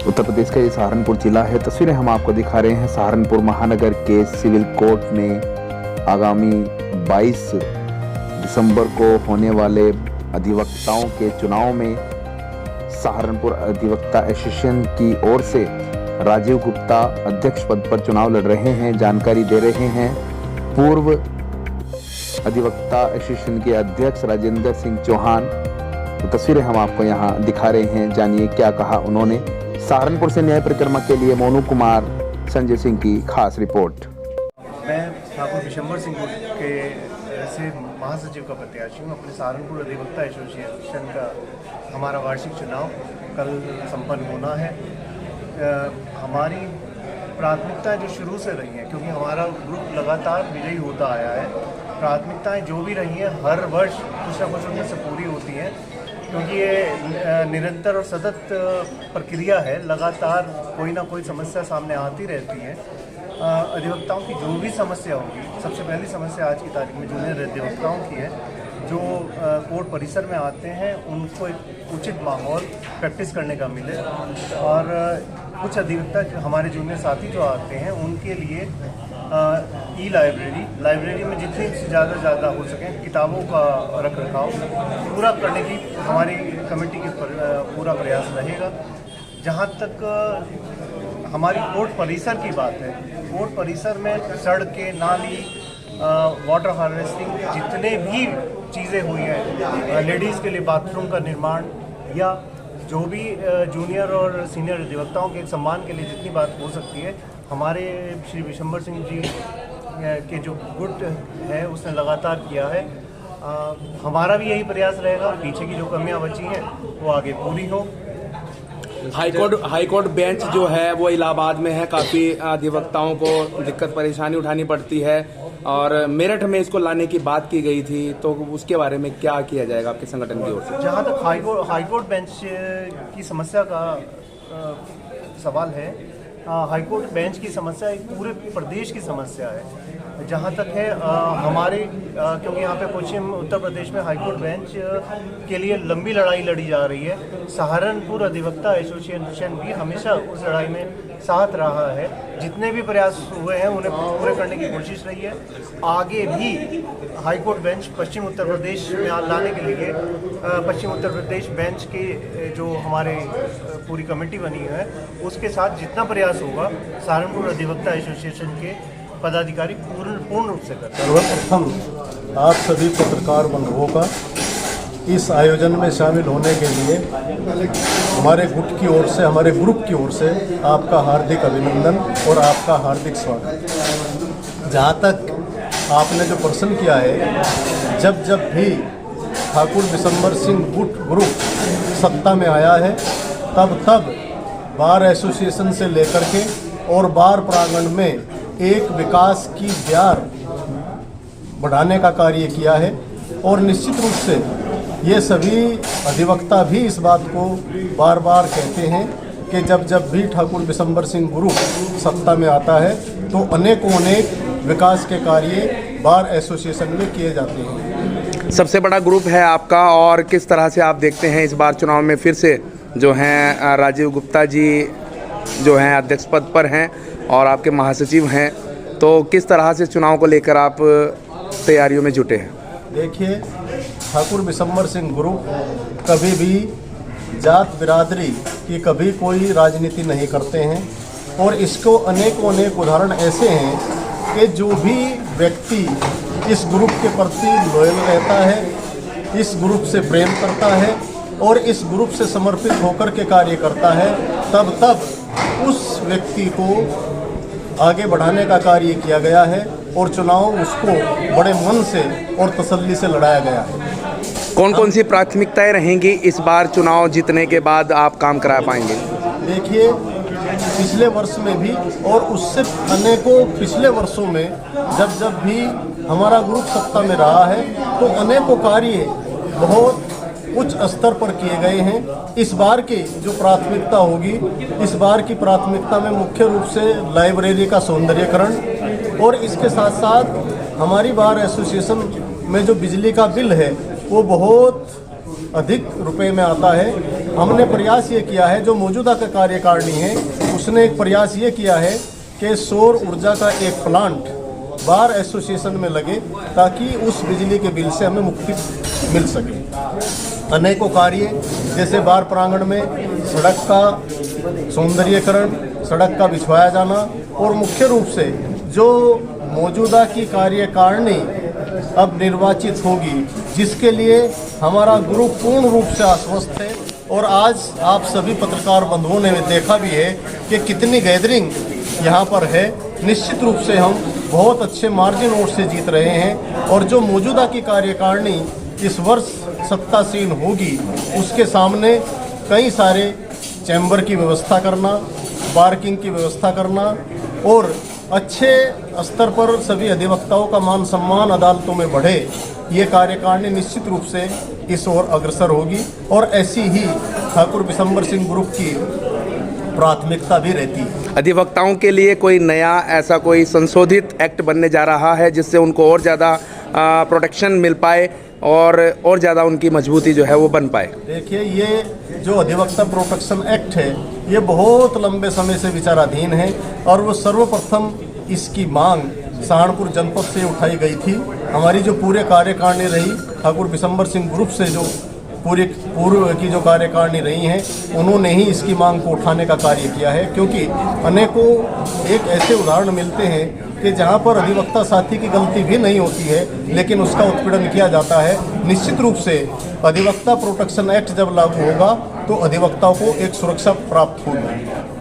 उत्तर प्रदेश का ये सहारनपुर जिला है। तस्वीरें हम आपको दिखा रहे हैं सहारनपुर महानगर के सिविल कोर्ट ने आगामी 22 दिसंबर को होने वाले अधिवक्ताओं के चुनाव में सहारनपुर अधिवक्ता एसोसिएशन की ओर से राजीव गुप्ता अध्यक्ष पद पर चुनाव लड़ रहे हैं। जानकारी दे रहे हैं पूर्व अधिवक्ता एसोसिएशन के अध्यक्ष राजेंद्र सिंह चौहान। तो तस्वीरें हम आपको यहाँ दिखा रहे हैं, जानिए क्या कहा उन्होंने। सहारनपुर से न्याय परिक्रमा के लिए मोनू कुमार, संजय सिंह की खास रिपोर्ट। मैं ठाकुर विशंबर सिंह के से महासचिव का प्रत्याशी हूँ। अपने सहारनपुर अधिवक्ता एसोसिएशन का हमारा वार्षिक चुनाव कल संपन्न होना है। हमारी प्राथमिकताएं जो शुरू से रही हैं, क्योंकि हमारा ग्रुप लगातार विजयी होता आया है, प्राथमिकताएं जो भी रही हैं हर वर्ष कुछ ना कुछ उनमें से पूरी होती हैं, क्योंकि ये निरंतर और सतत प्रक्रिया है। लगातार कोई ना कोई समस्या सामने आती रहती है। अधिवक्ताओं की जो भी समस्या होगी, सबसे पहली समस्या आज की तारीख में जूनियर अधिवक्ताओं की है, जो कोर्ट परिसर में आते हैं उनको एक उचित माहौल प्रैक्टिस करने का मिले, और कुछ अधिवक्ता हमारे जूनियर साथी जो आते हैं उनके लिए ई लाइब्रेरी में जितनी ज़्यादा हो सके किताबों का रख रखाव पूरा करने की हमारी कमेटी की पूरा प्रयास रहेगा। जहाँ तक हमारी कोर्ट परिसर की बात है, कोर्ट परिसर में सड़कें, नाली, वाटर हार्वेस्टिंग, जितने भी चीज़ें हुई हैं, लेडीज़ के लिए बाथरूम का निर्माण, या जो भी जूनियर और सीनियर अधिवक्ताओं के सम्मान के लिए जितनी बात हो सकती है, हमारे श्री विशंबर सिंह जी के जो गुट है उसने लगातार किया है। हमारा भी यही प्रयास रहेगा, पीछे की जो कमियां बची हैं वो आगे पूरी हो। हाईकोर्ट बेंच जो है वो इलाहाबाद में है। काफ़ी अधिवक्ताओं को दिक्कत परेशानी उठानी पड़ती है और मेरठ में इसको लाने की बात की गई थी, तो उसके बारे में क्या किया जाएगा आपके संगठन की ओर से? जहाँ तक हाईकोर्ट बेंच की समस्या का सवाल है, हाईकोर्ट बेंच की समस्या एक पूरे प्रदेश की समस्या है। जहाँ तक है हमारे, क्योंकि यहाँ पे पश्चिम उत्तर प्रदेश में हाईकोर्ट बेंच के लिए लंबी लड़ाई लड़ी जा रही है। सहारनपुर अधिवक्ता एसोसिएशन भी हमेशा उस लड़ाई में साथ रहा है। जितने भी प्रयास हुए हैं उन्हें पूरे करने की कोशिश रही है। आगे भी हाईकोर्ट बेंच पश्चिम उत्तर प्रदेश में लाने के लिए पश्चिम उत्तर प्रदेश बेंच के जो हमारे पूरी कमेटी बनी है उसके साथ जितना प्रयास होगा सहारनपुर अधिवक्ता एसोसिएशन के पदाधिकारी पूर्ण रूप से करते हैं। सर्वप्रथम आप सभी पत्रकार बंधुओं का इस आयोजन में शामिल होने के लिए हमारे गुट की ओर से, हमारे ग्रुप की ओर से आपका हार्दिक अभिनंदन और आपका हार्दिक स्वागत। जहाँ तक आपने जो प्रश्न किया है, जब भी ठाकुर विशंबर सिंह गुट ग्रुप सत्ता में आया है तब बार एसोसिएशन से लेकर के और बार प्रांगण में एक विकास की ब्यार बढ़ाने का कार्य किया है। और निश्चित रूप से ये सभी अधिवक्ता भी इस बात को बार बार कहते हैं कि जब भी ठाकुर विशंबर सिंह ग्रुप सत्ता में आता है तो अनेक विकास के कार्य बार एसोसिएशन में किए जाते हैं। सबसे बड़ा ग्रुप है आपका, और किस तरह से आप देखते हैं इस बार चुनाव में फिर से जो हैं राजीव गुप्ता जी जो हैं अध्यक्ष पद पर हैं और आपके महासचिव हैं, तो किस तरह से चुनाव को लेकर आप तैयारियों में जुटे हैं? देखिए, ठाकुर विशंबर सिंह ग्रुप कभी भी जात बिरादरी की कभी कोई राजनीति नहीं करते हैं, और इसको अनेक उदाहरण ऐसे हैं कि जो भी व्यक्ति इस ग्रुप के प्रति लॉयल रहता है, इस ग्रुप से प्रेम करता है और इस ग्रुप से समर्पित होकर के कार्य करता है, तब उस व्यक्ति को आगे बढ़ाने का कार्य किया गया है और चुनाव उसको बड़े मन से और तसल्ली से लड़ाया गया है। कौन सी प्राथमिकताएं रहेंगी इस बार चुनाव जीतने के बाद आप काम करा पाएंगे? देखिए, पिछले वर्ष में भी और उससे अनेकों पिछले वर्षों में जब भी हमारा ग्रुप सत्ता में रहा है तो अनेकों कार्य बहुत उच्च स्तर पर किए गए हैं। इस बार की जो प्राथमिकता होगी, इस बार की प्राथमिकता में मुख्य रूप से लाइब्रेरी का सौंदर्यीकरण, और इसके साथ साथ हमारी बार एसोसिएशन में जो बिजली का बिल है वो बहुत अधिक रुपए में आता है। हमने प्रयास ये किया है, जो मौजूदा का कार्यकारिणी है उसने एक प्रयास ये किया है कि सौर ऊर्जा का एक प्लांट बार एसोसिएशन में लगे ताकि उस बिजली के बिल से हमें मुक्ति मिल सके। अनेकों कार्य जैसे बार प्रांगण में सड़क का सौंदर्यीकरण, सड़क का बिछवाया जाना और मुख्य रूप से जो मौजूदा की कार्यकारिणी अब निर्वाचित होगी, जिसके लिए हमारा ग्रुप पूर्ण रूप से आश्वस्त है। और आज आप सभी पत्रकार बंधुओं ने देखा भी है कि कितनी गैदरिंग यहाँ पर है। निश्चित रूप से हम बहुत अच्छे मार्जिन वोट से जीत रहे हैं और जो मौजूदा की कार्यकारिणी इस वर्ष सत्तासीन होगी, उसके सामने कई सारे चैम्बर की व्यवस्था करना, पार्किंग की व्यवस्था करना और अच्छे स्तर पर सभी अधिवक्ताओं का मान सम्मान अदालतों में बढ़े, ये कार्यकारिणी निश्चित रूप से इस ओर अग्रसर होगी। और ऐसी ही ठाकुर बिशंबर सिंह ग्रुप की प्राथमिकता भी रहती है। अधिवक्ताओं के लिए कोई नया ऐसा कोई संशोधित एक्ट बनने जा रहा है जिससे उनको और ज़्यादा प्रोटेक्शन मिल पाए और ज़्यादा उनकी मजबूती जो है वो बन पाए। देखिए, ये जो अधिवक्ता प्रोटेक्शन एक्ट है ये बहुत लंबे समय से विचाराधीन है और वो सर्वप्रथम इसकी मांग सहारनपुर जनपद से उठाई गई थी। हमारी जो पूरे कार्यकारिणी रही, ठाकुर बिशंबर सिंह ग्रुप से जो पूर्व की जो कार्यकारिणी रही हैं, उन्होंने ही इसकी मांग को उठाने का कार्य किया है। क्योंकि अनेकों एक ऐसे उदाहरण मिलते हैं कि जहां पर अधिवक्ता साथी की गलती भी नहीं होती है लेकिन उसका उत्पीड़न किया जाता है। निश्चित रूप से अधिवक्ता प्रोटेक्शन एक्ट जब लागू होगा तो अधिवक्ताओं को एक सुरक्षा प्राप्त होगी।